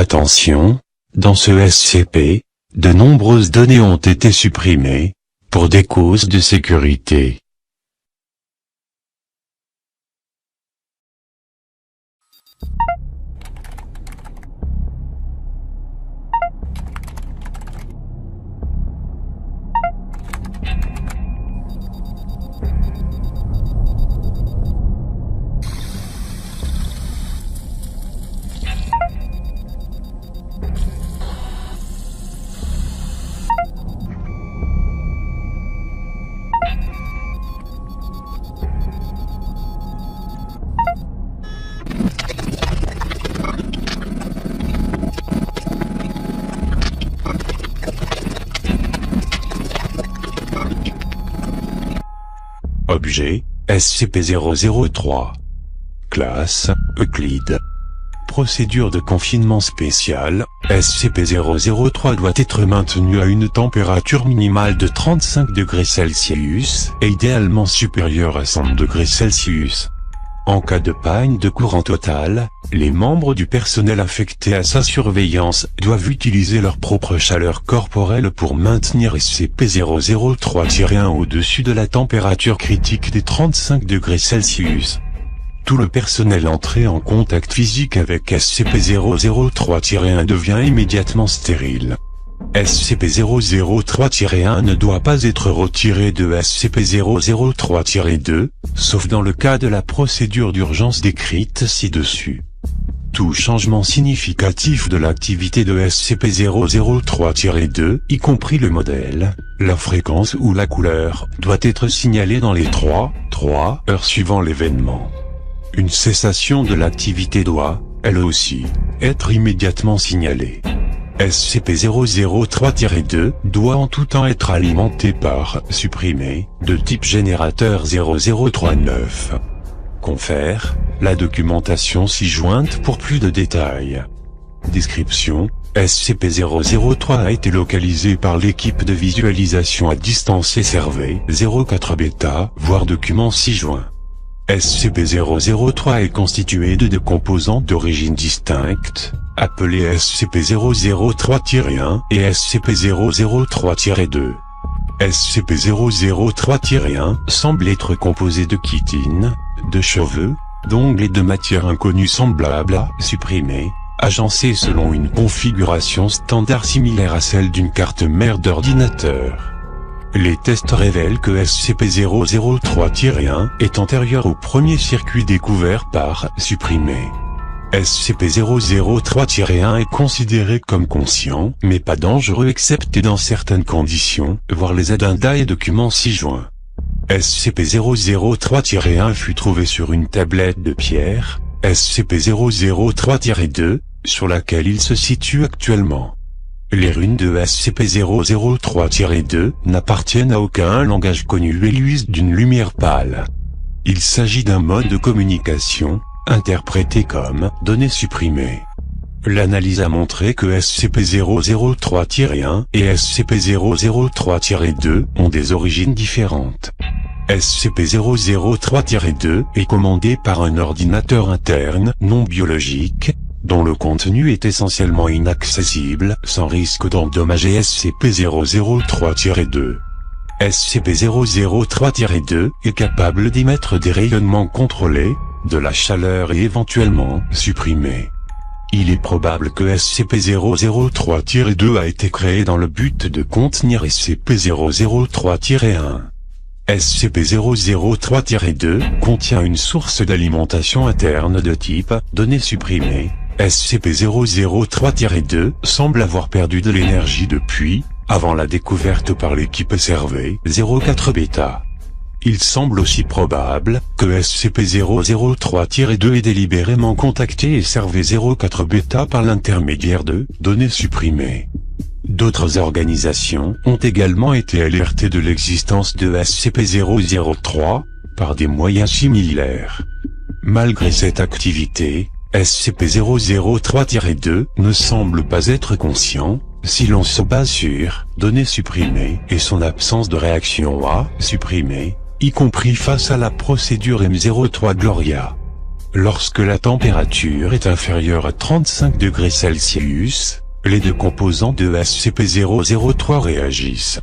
Attention, dans ce SCP, de nombreuses données ont été supprimées, pour des causes de sécurité. Objet, SCP-003. Classe, Euclide. Procédure de confinement spéciale, SCP-003 doit être maintenu à une température minimale de 35 degrés Celsius et idéalement supérieure à 100 degrés Celsius. En cas de panne de courant total, les membres du personnel affectés à sa surveillance doivent utiliser leur propre chaleur corporelle pour maintenir SCP-003-1 au-dessus de la température critique des 35 degrés Celsius. Tout le personnel entré en contact physique avec SCP-003-1 devient immédiatement stérile. SCP-003-1 ne doit pas être retiré de SCP-003-2, sauf dans le cas de la procédure d'urgence décrite ci-dessus. Tout changement significatif de l'activité de SCP-003-2, y compris le modèle, la fréquence ou la couleur, doit être signalé dans les 3 heures suivant l'événement. Une cessation de l'activité doit, elle aussi, être immédiatement signalée. SCP-003-2 doit en tout temps être alimenté par supprimé de type générateur 0039. Confère la documentation ci-jointe pour plus de détails. Description: SCP-003 a été localisé par l'équipe de visualisation à distance SRV 04 Beta, voir document ci-joint. SCP-003 est constitué de deux composantes d'origine distincte, appelées SCP-003-1 et SCP-003-2. SCP-003-1 semble être composé de chitine, de cheveux, d'ongles et de matière inconnue semblable à supprimé, agencée selon une configuration standard similaire à celle d'une carte mère d'ordinateur. Les tests révèlent que SCP-003-1 est antérieur au premier circuit découvert par supprimé. SCP-003-1 est considéré comme conscient, mais pas dangereux excepté dans certaines conditions, voir les addenda et documents ci-joints. SCP-003-1 fut trouvé sur une tablette de pierre, SCP-003-2, sur laquelle il se situe actuellement. Les runes de SCP-003-2 n'appartiennent à aucun langage connu et luisent d'une lumière pâle. Il s'agit d'un mode de communication, interprété comme « données supprimées ». L'analyse a montré que SCP-003-1 et SCP-003-2 ont des origines différentes. SCP-003-2 est commandé par un ordinateur interne non biologique, dont le contenu est essentiellement inaccessible, sans risque d'endommager SCP-003-2. SCP-003-2 est capable d'émettre des rayonnements contrôlés, de la chaleur et éventuellement supprimés. Il est probable que SCP-003-2 a été créé dans le but de contenir SCP-003-1. SCP-003-2 contient une source d'alimentation interne de type données supprimées. SCP-003-2 semble avoir perdu de l'énergie depuis, avant la découverte par l'équipe SRV 04 Beta. Il semble aussi probable que SCP-003-2 ait délibérément contacté SRV 04 Beta par l'intermédiaire de données supprimées. D'autres organisations ont également été alertées de l'existence de SCP-003 par des moyens similaires. Malgré cette activité, SCP-003-2 ne semble pas être conscient, si l'on se base sur données supprimées et son absence de réaction à supprimer, y compris face à la procédure M03 Gloria. lorsque la température est inférieure à 35 degrés Celsius, les deux composants de SCP-003 réagissent.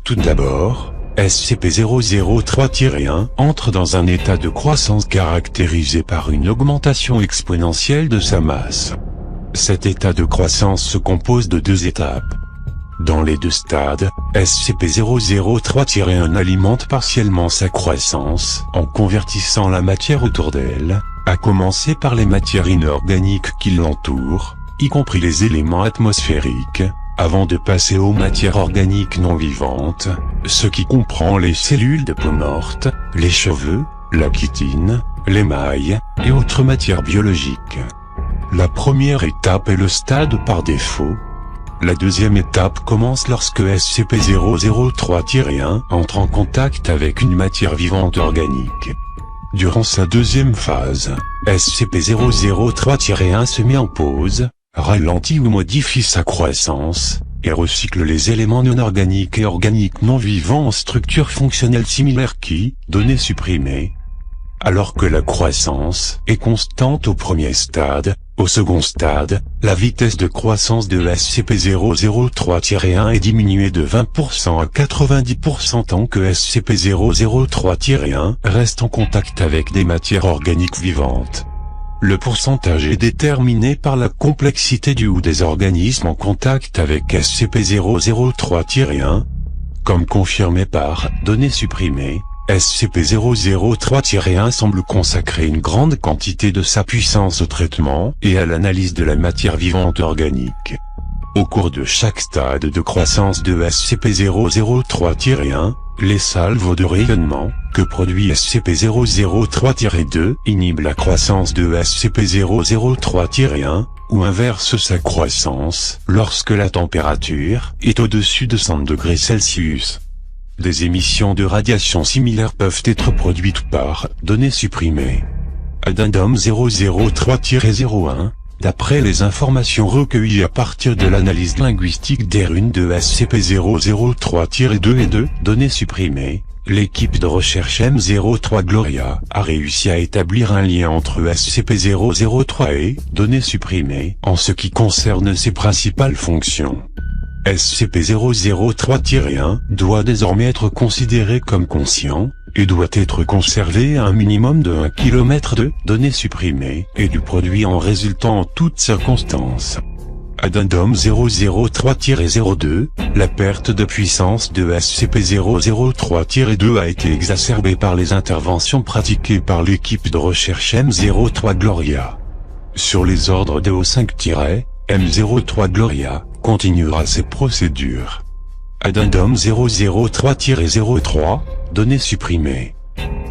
Tout d'abord, SCP-003-1 entre dans un état de croissance caractérisé par une augmentation exponentielle de sa masse. Cet état de croissance se compose de deux étapes. Dans les deux stades, SCP-003-1 alimente partiellement sa croissance en convertissant la matière autour d'elle, à commencer par les matières inorganiques qui l'entourent, y compris les éléments atmosphériques, avant de passer aux matières organiques non vivantes, ce qui comprend les cellules de peau morte, les cheveux, la chitine, l'émail, et autres matières biologiques. La première étape est le stade par défaut. La deuxième étape commence lorsque SCP-003-1 entre en contact avec une matière vivante organique. Durant sa deuxième phase, SCP-003-1 se met en pause, ralentit ou modifie sa croissance, et recycle les éléments non organiques et organiques non vivants en structures fonctionnelles similaires qui, données supprimées. Alors que la croissance est constante au premier stade, au second stade, la vitesse de croissance de SCP-003-1 est diminuée de 20% à 90% tant que SCP-003-1 reste en contact avec des matières organiques vivantes. Le pourcentage est déterminé par la complexité du ou des organismes en contact avec SCP-003-1. Comme confirmé par « données supprimées », SCP-003-1 semble consacrer une grande quantité de sa puissance au traitement et à l'analyse de la matière vivante organique. Au cours de chaque stade de croissance de SCP-003-1, les salves de rayonnement, que produit SCP-003-2, inhibent la croissance de SCP-003-1, ou inversent sa croissance, lorsque la température est au-dessus de 100 degrés Celsius. Des émissions de radiation similaires peuvent être produites par « données supprimées ». Addendum 003-01. D'après les informations recueillies à partir de l'analyse linguistique des runes de SCP-003-2 et 2, données supprimées, l'équipe de recherche M03 Gloria a réussi à établir un lien entre SCP-003 et données supprimées en ce qui concerne ses principales fonctions. SCP-003-1 doit désormais être considéré comme conscient, et doit être conservé à un minimum de 1 km de données supprimées et du produit en résultant en toutes circonstances. Addendum 003-02, la perte de puissance de SCP-003-2 a été exacerbée par les interventions pratiquées par l'équipe de recherche M03 Gloria. Sur les ordres de O5- M03 Gloria continuera ses procédures. Addendum 003-03, données supprimées.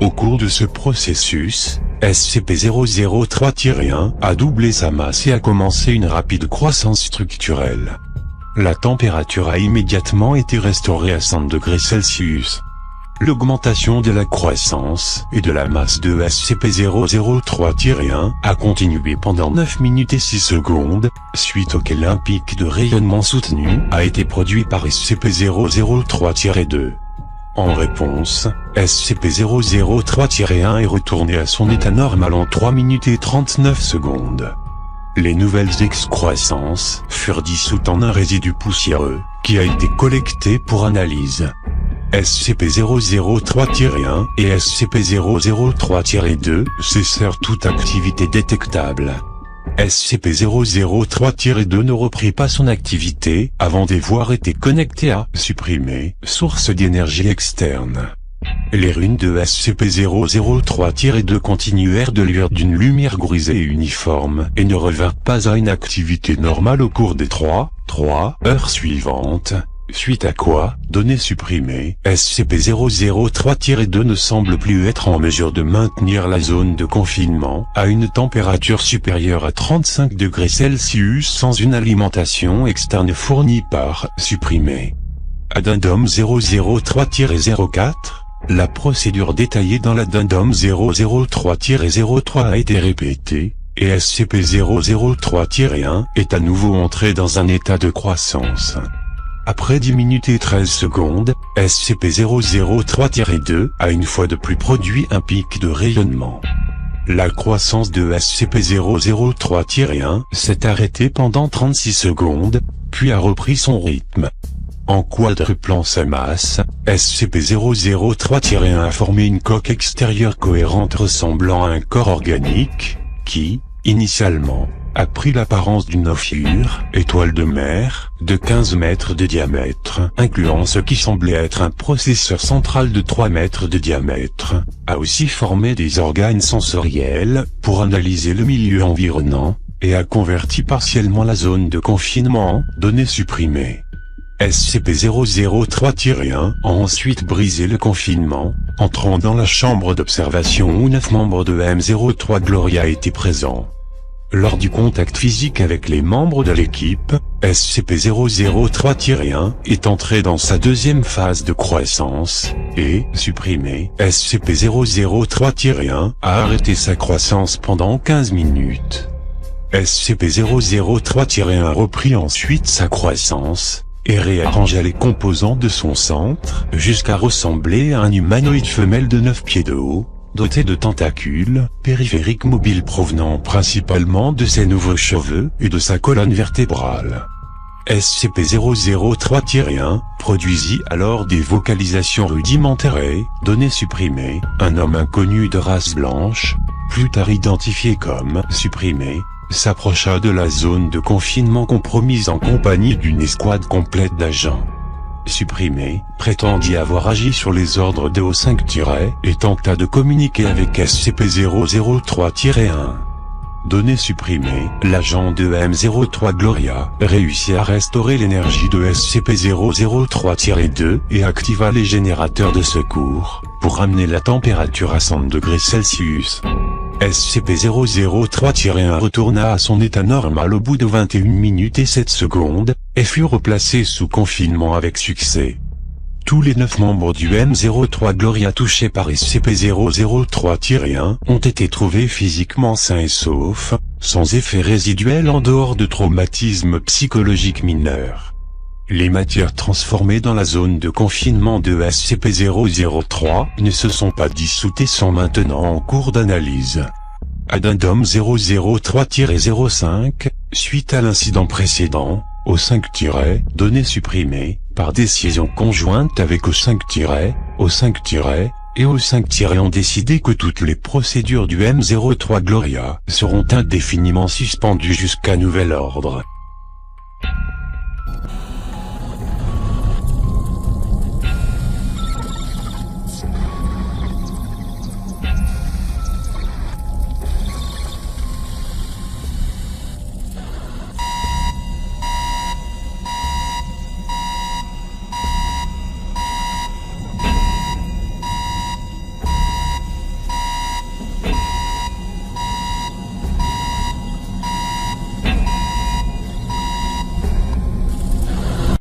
Au cours de ce processus, SCP-003-1 a doublé sa masse et a commencé une rapide croissance structurelle. La température a immédiatement été restaurée à 100 degrés Celsius. L'augmentation de la croissance et de la masse de SCP-003-1 a continué pendant 9 minutes et 6 secondes, suite auquel un pic de rayonnement soutenu a été produit par SCP-003-2. En réponse, SCP-003-1 est retourné à son état normal en 3 minutes et 39 secondes. Les nouvelles excroissances furent dissoutes en un résidu poussiéreux, qui a été collecté pour analyse. SCP-003-1 et SCP-003-2 cessèrent toute activité détectable. SCP-003-2 ne reprit pas son activité avant d'avoir été connecté à supprimer source d'énergie externe. Les runes de SCP-003-2 continuèrent de luire d'une lumière grisée et uniforme et ne revinrent pas à une activité normale au cours des 3 heures suivantes. Suite à quoi, données supprimées, SCP-003-2 ne semble plus être en mesure de maintenir la zone de confinement à une température supérieure à 35 degrés Celsius sans une alimentation externe fournie par supprimé. Addendum 003-04, la procédure détaillée dans l'addendum 003-03 a été répétée, et SCP-003-1 est à nouveau entré dans un état de croissance. Après 10 minutes et 13 secondes, SCP-003-2 a une fois de plus produit un pic de rayonnement. La croissance de SCP-003-1 s'est arrêtée pendant 36 secondes, puis a repris son rythme. En quadruplant sa masse, SCP-003-1 a formé une coque extérieure cohérente ressemblant à un corps organique, qui, initialement, a pris l'apparence d'une ophire, étoile de mer, de 15 mètres de diamètre, incluant ce qui semblait être un processeur central de 3 mètres de diamètre, a aussi formé des organes sensoriels, pour analyser le milieu environnant, et a converti partiellement la zone de confinement en données supprimées. SCP-003-1 a ensuite brisé le confinement, entrant dans la chambre d'observation où 9 membres de M03 Gloria étaient présents. Lors du contact physique avec les membres de l'équipe, SCP-003-1 est entré dans sa deuxième phase de croissance, et, supprimé, SCP-003-1 a arrêté sa croissance pendant 15 minutes. SCP-003-1 reprit ensuite sa croissance, et réarrangea les composants de son centre, jusqu'à ressembler à un humanoïde femelle de 9 pieds de haut, doté de tentacules périphériques mobiles provenant principalement de ses nouveaux cheveux et de sa colonne vertébrale. SCP-003-1 produisit alors des vocalisations rudimentaires et, données supprimées, un homme inconnu de race blanche, plus tard identifié comme supprimé, s'approcha de la zone de confinement compromise en compagnie d'une escouade complète d'agents. Supprimé, prétendit avoir agi sur les ordres de O5- et tenta de communiquer avec SCP-003-1. Données supprimées, l'agent de M03 Gloria réussit à restaurer l'énergie de SCP-003-2 et activa les générateurs de secours, pour ramener la température à 100 degrés Celsius. SCP-003-1 retourna à son état normal au bout de 21 minutes et 7 secondes, et fut replacé sous confinement avec succès. Tous les 9 membres du M03 Gloria touchés par SCP-003-1 ont été trouvés physiquement sains et saufs, sans effet résiduel en dehors de traumatismes psychologiques mineurs. Les matières transformées dans la zone de confinement de SCP-003 ne se sont pas dissoutes et sont maintenant en cours d'analyse. Addendum 003-05, suite à l'incident précédent, O5- données supprimées, par décision conjointe avec O5- et O5- ont décidé que toutes les procédures du M03 Gloria seront indéfiniment suspendues jusqu'à nouvel ordre.